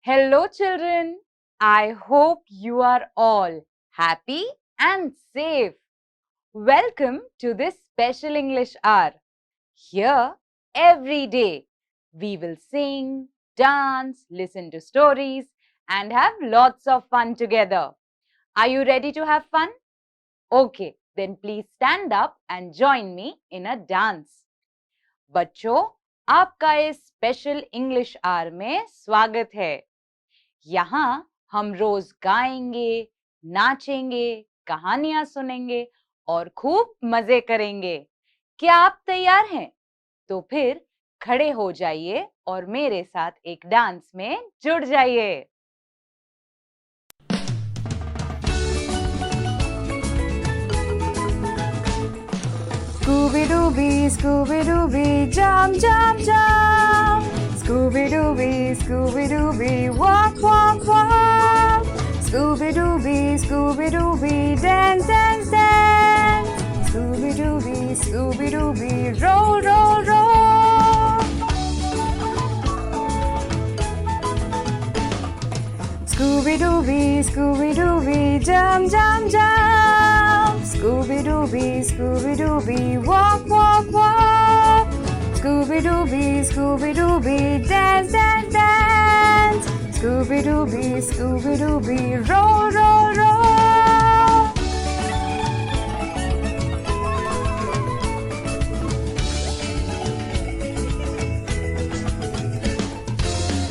Hello, children. I hope you are all happy and safe. Welcome to this special English hour. Here, every day, we will sing, dance, listen to stories, and have lots of fun together. Are you ready to have fun? Okay, then please stand up and join me in a dance. बच्चों, आपका इस special English our में स्वागत है। यहाँ हम रोज गाएंगे, नाचेंगे, कहानियां सुनेंगे और खूब मजे करेंगे। क्या आप तैयार हैं? तो फिर खड़े हो जाइए और मेरे साथ एक डांस में जुड़ जाइए। Scooby-Dooby, Scooby-Dooby, jump, jump, jump. Scooby-Dooby, Scooby-Dooby, walk, walk, walk. Scooby-Dooby, Scooby-Dooby, dance, dance, dance. Scooby-Dooby, Scooby-Dooby, roll, roll, roll. Scooby-Dooby, Scooby-Dooby, jump, jump, jump. Scooby-Dooby, Scooby-Dooby, walk, walk, walk. Scooby-Dooby, Scooby-Dooby, dance, dance, dance. Scooby-Dooby, Scooby-Dooby, roll, roll, roll.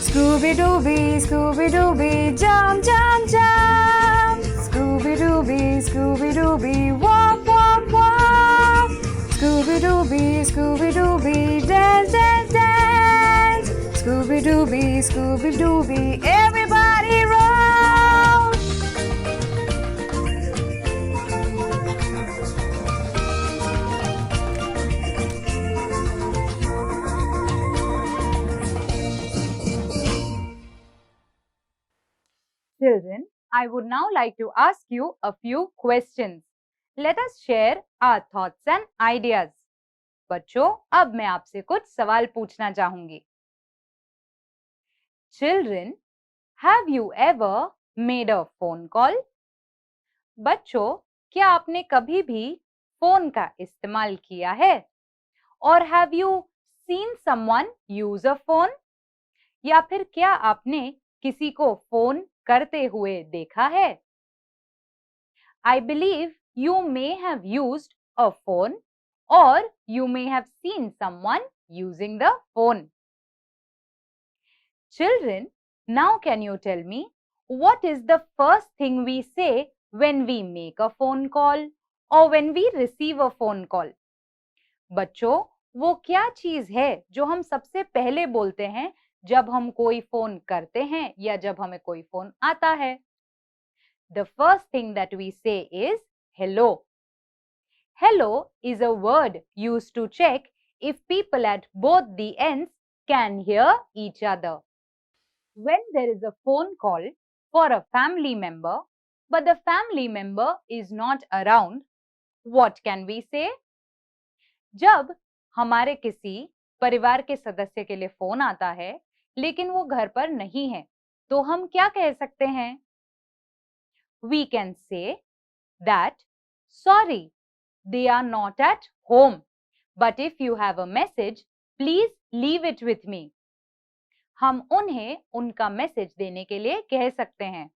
Scooby-Dooby, Scooby-Dooby, jump, jump, jump. Scooby-Dooby, Scooby-Dooby, walk, walk, walk. Scooby-Dooby, Scooby-Dooby, dance, dance, dance. Scooby-Dooby, Scooby-Dooby, everybody roll. Children, I would now like to ask you a few questions. Let us share our thoughts and ideas. बच्चों, अब मैं आपसे कुछ सवाल पूछना चाहूंगी। Children, have you ever made a phone call? बच्चों, क्या आपने कभी भी फोन का इस्तेमाल किया है? और have you seen someone use a phone? या फिर क्या आपने किसी को फोन करते हुए देखा है? I believe you may have used a phone or you may have seen someone using the phone. Children, now can you tell me what is the first thing we say when we make a phone call or when we receive a phone call? बच्चों, वो क्या चीज है जो हम सबसे पहले बोलते हैं जब हम कोई फोन करते हैं या जब हमें कोई फोन आता है? The first thing that we say is hello. Hello is a word used to check if people at both the ends can hear each other. When there is a phone call for a family member, but the family member is not around, what can we say? जब हमारे किसी परिवार के सदस्य के लिए phone आता है, लेकिन वो घर पर नहीं है, तो हम क्या कह सकते हैं? We can say that, sorry, they are not at home. But if you have a message, please leave it with me. हम उन्हें उनका मैसेज देने के लिए कह सकते हैं।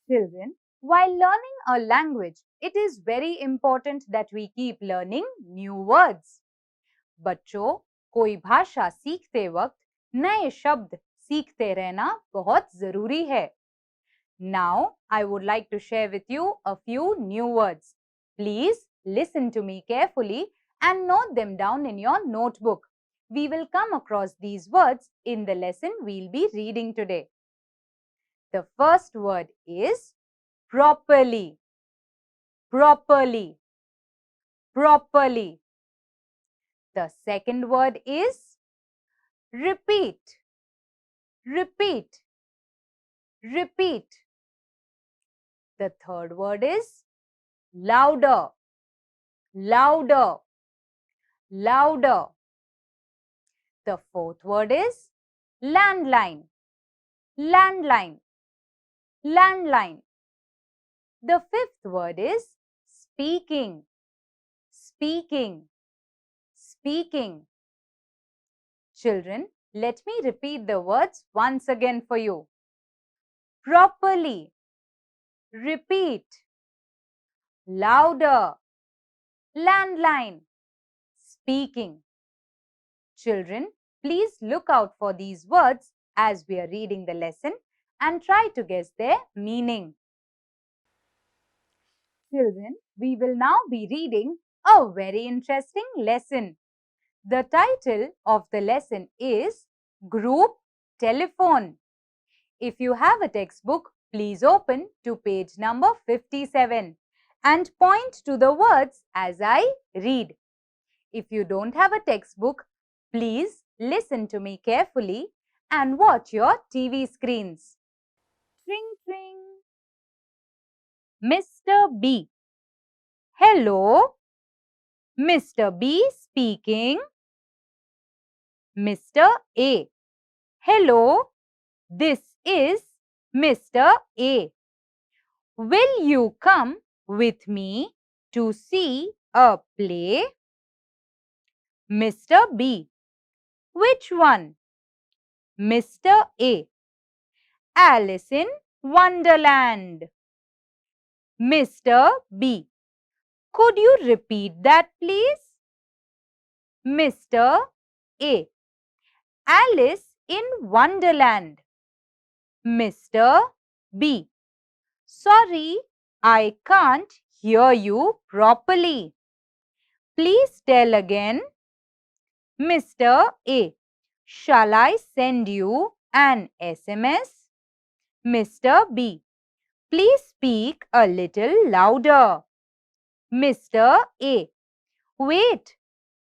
Children, while learning a language, it is very important that we keep learning new words. बच्चों, कोई भाषा सीखते वक्त नए शब्द सीखते रहना बहुत जरूरी है. Now, I would like to share with you a few new words. Please listen to me carefully and note them down in your notebook. We will come across these words in the lesson we'll be reading today. The first word is properly. Properly. Properly. The second word is repeat. Repeat. Repeat. The third word is louder. Louder. Louder. The fourth word is landline. Landline. Landline. The fifth word is speaking. Speaking. Speaking. Children, let me repeat the words once again for you. Properly. Repeat. Louder. Landline. Speaking. Children, please look out for these words as we are reading the lesson and try to guess their meaning. Children, we will now be reading a very interesting lesson. The title of the lesson is Group Telephone. If you have a textbook, please open to page number 57 and point to the words as I read. If you don't have a textbook, please listen to me carefully and watch your TV screens. Tring tring. Mr. B. Hello. Mr. B speaking. Mr. A. Hello. This is Mr. A. Will you come with me to see a play? Mr. B. Which one? Mr. A. Alice in Wonderland. Mr. B. Could you repeat that, please? Mr. A. Alice in Wonderland. Mr. B. Sorry, I can't hear you properly. Please tell again. Mr. A. Shall I send you an SMS? Mr. B. Please speak a little louder. Mr. A. Wait,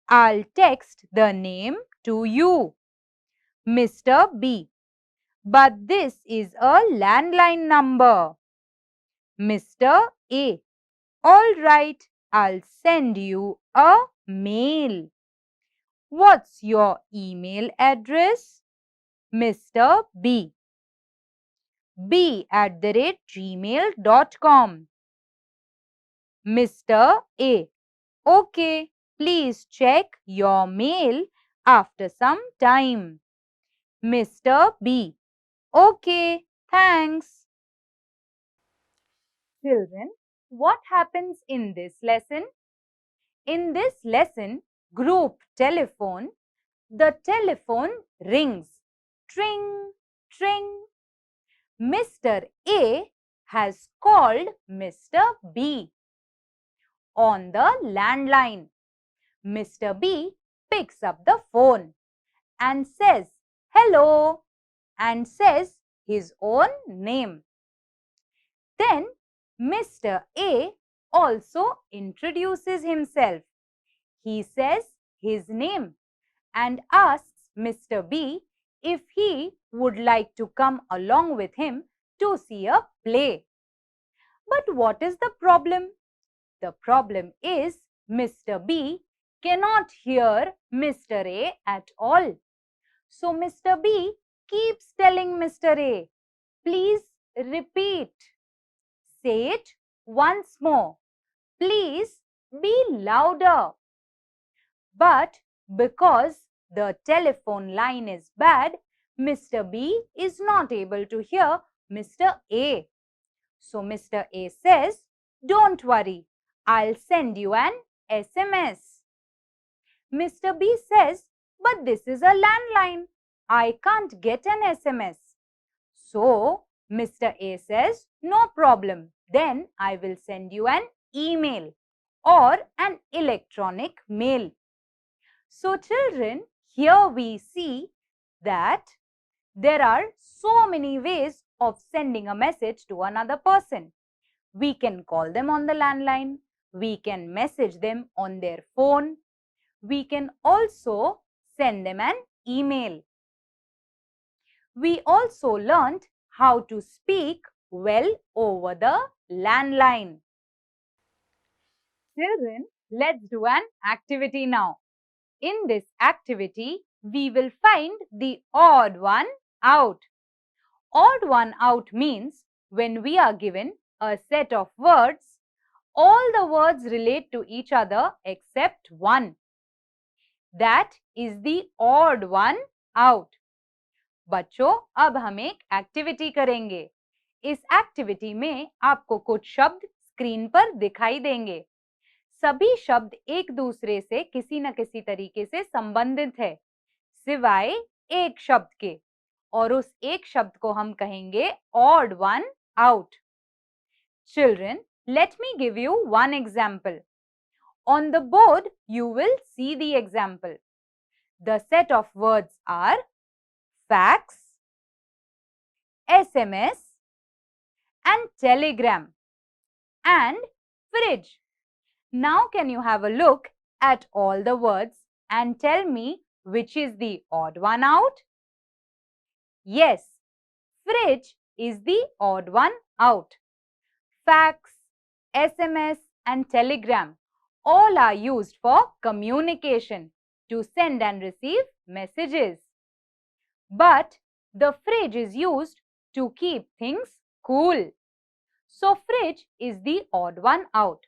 I'll text the name to you. Mr. B. But this is a landline number. Mr. A. All right, I'll send you a mail. What's your email address? Mr. B. b@gmail.com. Mr. A. Okay, please check your mail after some time. Mr. B. Okay, thanks. Children, what happens in this lesson? In this lesson, group telephone, the telephone rings. Tring, tring. Mr. A has called Mr. B. On the landline, Mr. B picks up the phone and says, hello, and says his own name. Then Mr. A also introduces himself. He says his name and asks Mr. B if he would like to come along with him to see a play. But what is the problem? The problem is Mr. B cannot hear Mr. A at all. So Mr. B keeps telling Mr. A, please repeat. Say it once more. Please be louder. But because the telephone line is bad, Mr. B is not able to hear Mr. A. So Mr. A says, don't worry, I'll send you an SMS. Mr. B says, but this is a landline. I can't get an SMS. So, Mr. A says, no problem. Then I will send you an email or an electronic mail. So, children, here we see that there are so many ways of sending a message to another person. We can call them on the landline. We can message them on their phone. We can also send them an email. We also learned how to speak well over the landline. Children, let's do an activity now. In this activity, we will find the odd one out. Odd one out means when we are given a set of words, all the words relate to each other except one. That is the odd one out. बच्चों, अब हम एक activity करेंगे. इस activity में आपको कुछ शब्द स्क्रीन पर दिखाई देंगे. सभी शब्द एक दूसरे से किसी न किसी तरीके से संबंधित है, सिवाय एक शब्द के, और उस एक शब्द को हम कहेंगे odd one out. Children, let me give you one example. On the board, you will see the example. The set of words are fax, SMS and telegram and fridge. Now can you have a look at all the words and tell me which is the odd one out? Yes, fridge is the odd one out. Fax, SMS and telegram all are used for communication, to send and receive messages. But the fridge is used to keep things cool. So fridge is the odd one out.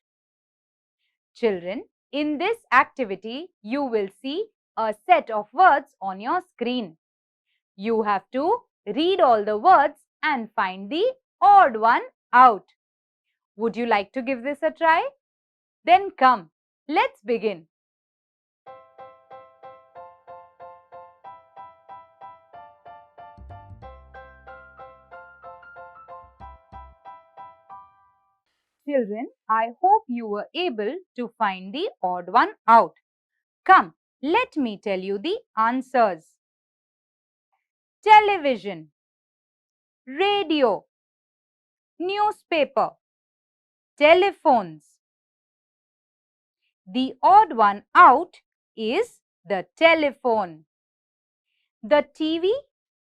Children, in this activity, you will see a set of words on your screen. You have to read all the words and find the odd one out. Would you like to give this a try? Then come, let's begin. Children, I hope you were able to find the odd one out. Come, let me tell you the answers. Television, radio, newspaper, telephones. The odd one out is the telephone. The TV,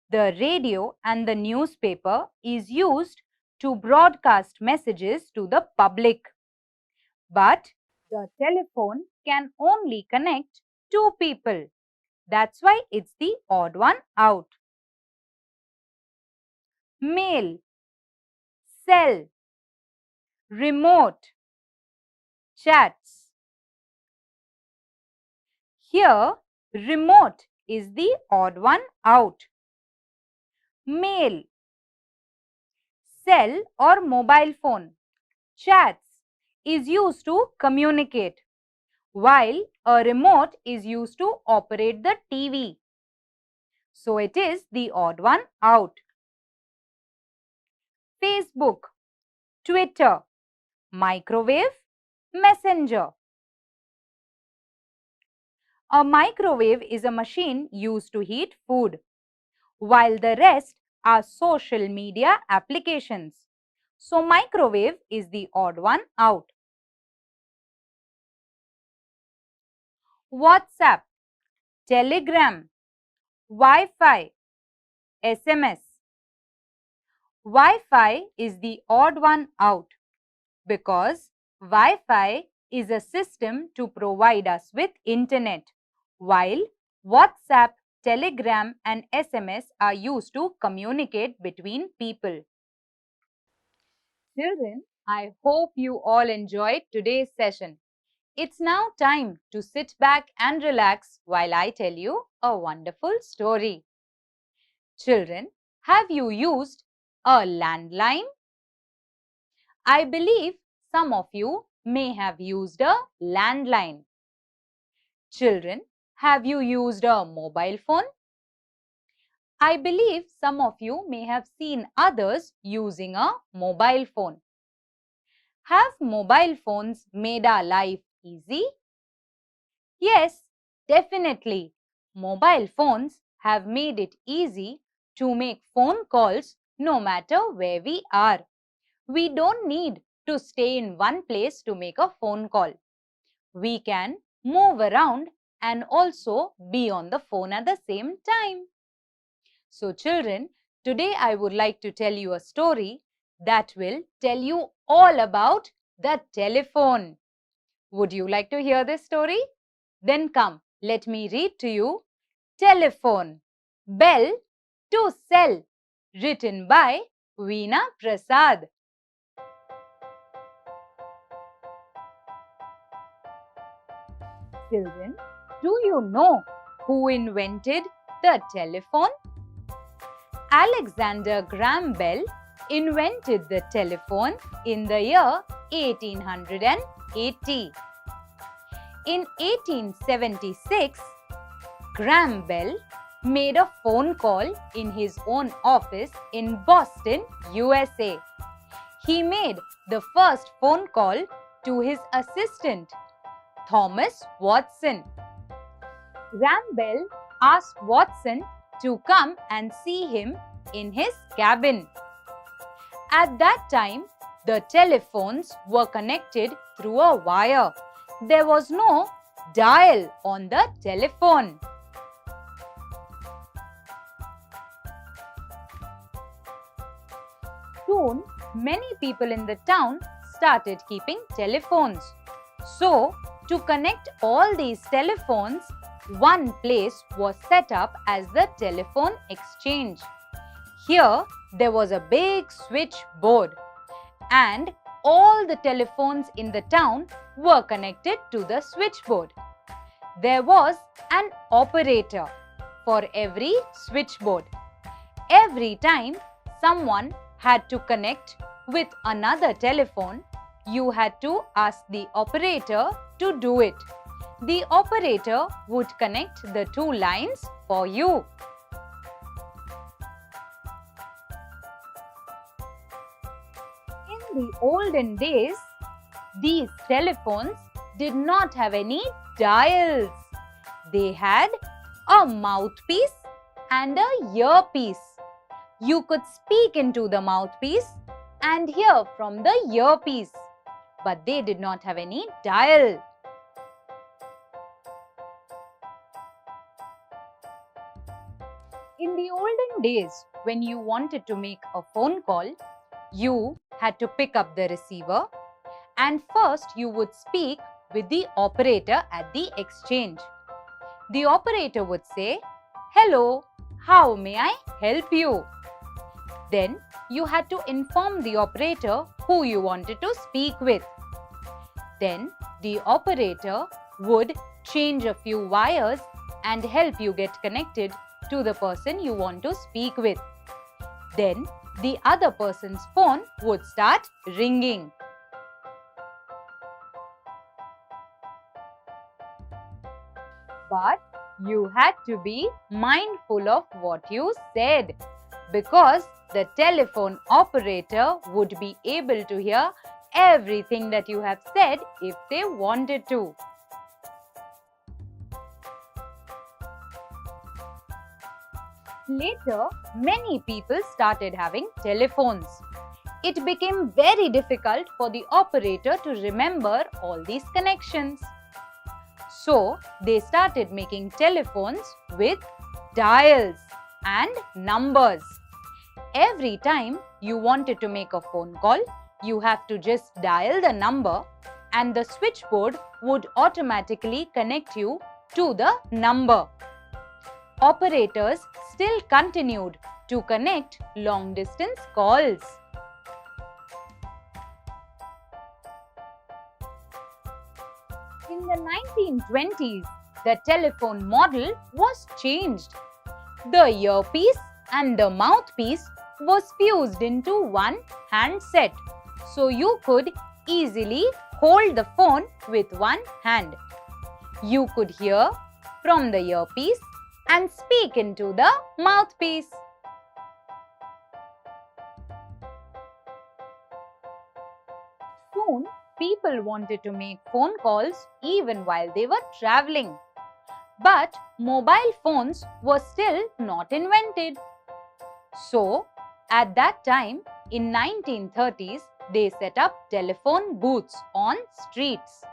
the radio and the newspaper is used to broadcast messages to the public. But the telephone can only connect two people. That's why it's the odd one out. Mail, cell, remote, chats. Here, remote is the odd one out. Mail, cell or mobile phone, chats is used to communicate, while a remote is used to operate the TV. So it is the odd one out. Facebook, Twitter, microwave, messenger. A microwave is a machine used to heat food, while the rest are social media applications. So microwave is the odd one out. WhatsApp, Telegram, Wi-Fi, SMS. Wi-Fi is the odd one out because Wi-Fi is a system to provide us with internet, while WhatsApp, Telegram and SMS are used to communicate between people. Children, I hope you all enjoyed today's session. It's now time to sit back and relax while I tell you a wonderful story. Children, have you used a landline? I believe some of you may have used a landline. Children, have you used a mobile phone? I believe some of you may have seen others using a mobile phone. Have mobile phones made our life easy? Yes, definitely. Mobile phones have made it easy to make phone calls no matter where we are. We don't need to stay in one place to make a phone call. We can move around and also be on the phone at the same time. So children, today I would like to tell you a story that will tell you all about the telephone. Would you like to hear this story? Then come, let me read to you Telephone, Bell to Cell, written by Veena Prasad. Children, do you know who invented the telephone? Alexander Graham Bell invented the telephone in the year 1880. In 1876, Graham Bell made a phone call in his own office in Boston, USA. He made the first phone call to his assistant, Thomas Watson. Graham Bell asked Watson to come and see him in his cabin. At that time, the telephones were connected through a wire. There was no dial on the telephone. Soon, many people in the town started keeping telephones. So, to connect all these telephones, one place was set up as the telephone exchange. Here, there was a big switchboard, and all the telephones in the town were connected to the switchboard. There was an operator for every switchboard. Every time someone had to connect with another telephone, you had to ask the operator to do it. The operator would connect the two lines for you. In the olden days, these telephones did not have any dials. They had a mouthpiece and a earpiece. You could speak into the mouthpiece and hear from the earpiece, but they did not have any dial. In the olden days, when you wanted to make a phone call, you had to pick up the receiver and first you would speak with the operator at the exchange. The operator would say, "Hello, how may I help you?" Then you had to inform the operator who you wanted to speak with. Then the operator would change a few wires and help you get connected to the person you want to speak with. Then the other person's phone would start ringing. But you had to be mindful of what you said, because the telephone operator would be able to hear everything that you have said if they wanted to. Later, many people started having telephones. It became very difficult for the operator to remember all these connections. So, they started making telephones with dials and numbers. Every time you wanted to make a phone call, you have to just dial the number and the switchboard would automatically connect you to the number. Operators still continued to connect long-distance calls. In the 1920s, the telephone model was changed. The earpiece and the mouthpiece was fused into one handset, so you could easily hold the phone with one hand. You could hear from the earpiece and speak into the mouthpiece. Soon, people wanted to make phone calls even while they were traveling. But mobile phones were still not invented. So, at that time, in 1930s, they set up telephone booths on streets.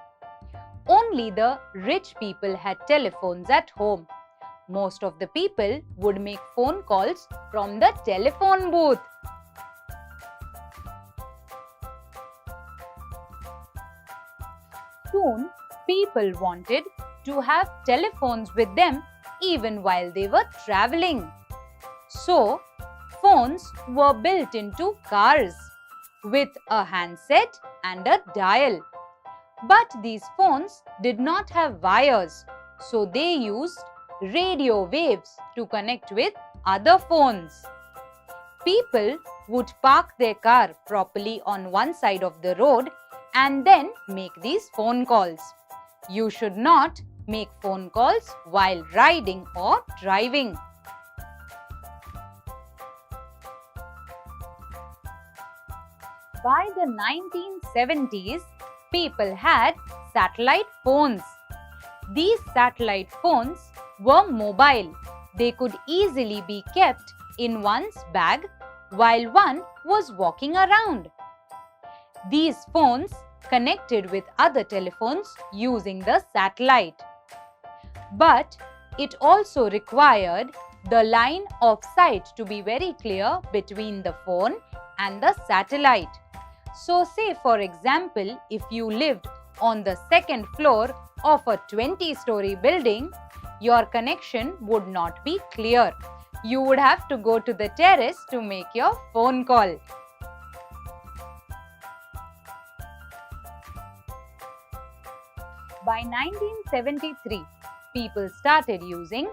Only the rich people had telephones at home. Most of the people would make phone calls from the telephone booth. Soon, people wanted to have telephones with them even while they were traveling. So, phones were built into cars with a handset and a dial. But these phones did not have wires, so they used radio waves to connect with other phones. People would park their car properly on one side of the road and then make these phone calls. You should not make phone calls while riding or driving. By the 1970s, people had satellite phones. These satellite phones were mobile. They could easily be kept in one's bag while one was walking around. These phones connected with other telephones using the satellite. But it also required the line of sight to be very clear between the phone and the satellite. So say for example, if you lived on the second floor of a 20-story building, your connection would not be clear. You would have to go to the terrace to make your phone call. By 1973, people started using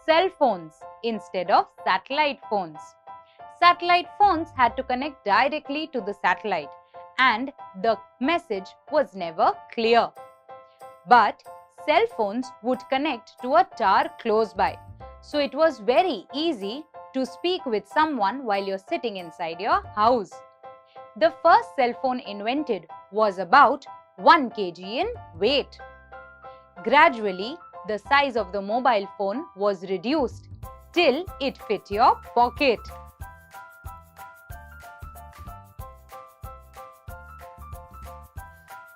cell phones instead of satellite phones. Satellite phones had to connect directly to the satellite and the message was never clear. But cell phones would connect to a tower close by. So it was very easy to speak with someone while you're sitting inside your house. The first cell phone invented was about 1 kg in weight. Gradually, the size of the mobile phone was reduced till it fit your pocket.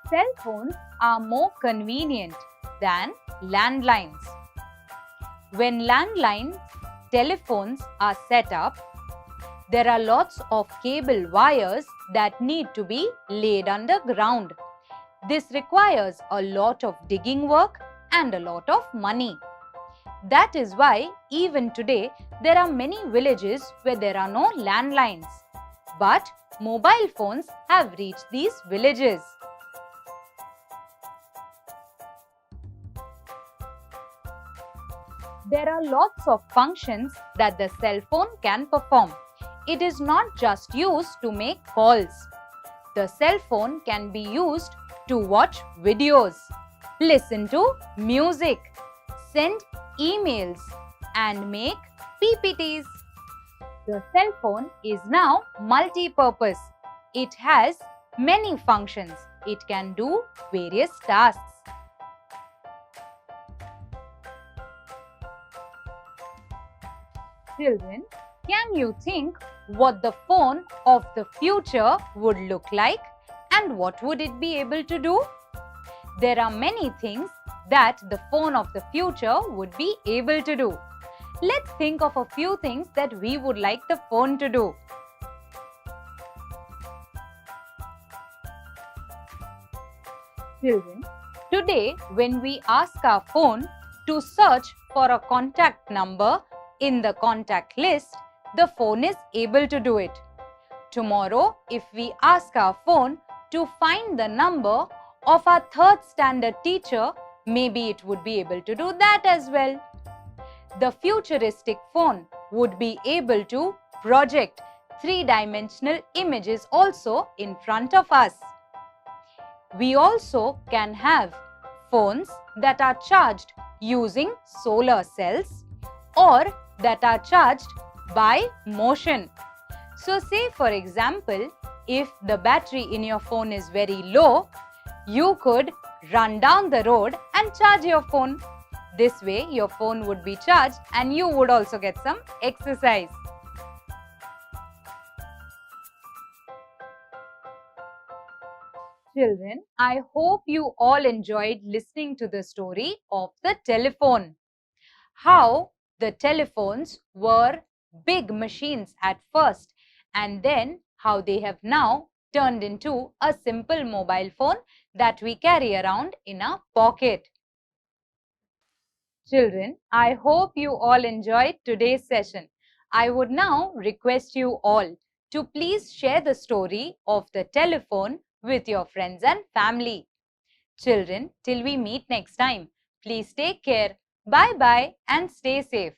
Cell phones are more convenient than landlines. When landline telephones are set up, there are lots of cable wires that need to be laid underground. This requires a lot of digging work and a lot of money. That is why even today there are many villages where there are no landlines. But mobile phones have reached these villages. There are lots of functions that the cell phone can perform. It is not just used to make calls. The cell phone can be used to watch videos, listen to music, send emails, and make PPTs. The cell phone is now multi-purpose. It has many functions. It can do various tasks. Children, can you think what the phone of the future would look like and what would it be able to do? There are many things that the phone of the future would be able to do. Let's think of a few things that we would like the phone to do. Children, today when we ask our phone to search for a contact number in the contact list, the phone is able to do it. Tomorrow, if we ask our phone to find the number of our third standard teacher, maybe it would be able to do that as well. The futuristic phone would be able to project three-dimensional images also in front of us. We also can have phones that are charged using solar cells or that are charged by motion. So say for example, if the battery in your phone is very low, you could run down the road and charge your phone. This way your phone would be charged and you would also get some exercise. Children, I hope you all enjoyed listening to the story of the telephone. How the telephones were big machines at first and then how they have now turned into a simple mobile phone that we carry around in our pocket. Children, I hope you all enjoyed today's session. I would now request you all to please share the story of the telephone with your friends and family. Children, till we meet next time, please take care. Bye-bye and stay safe.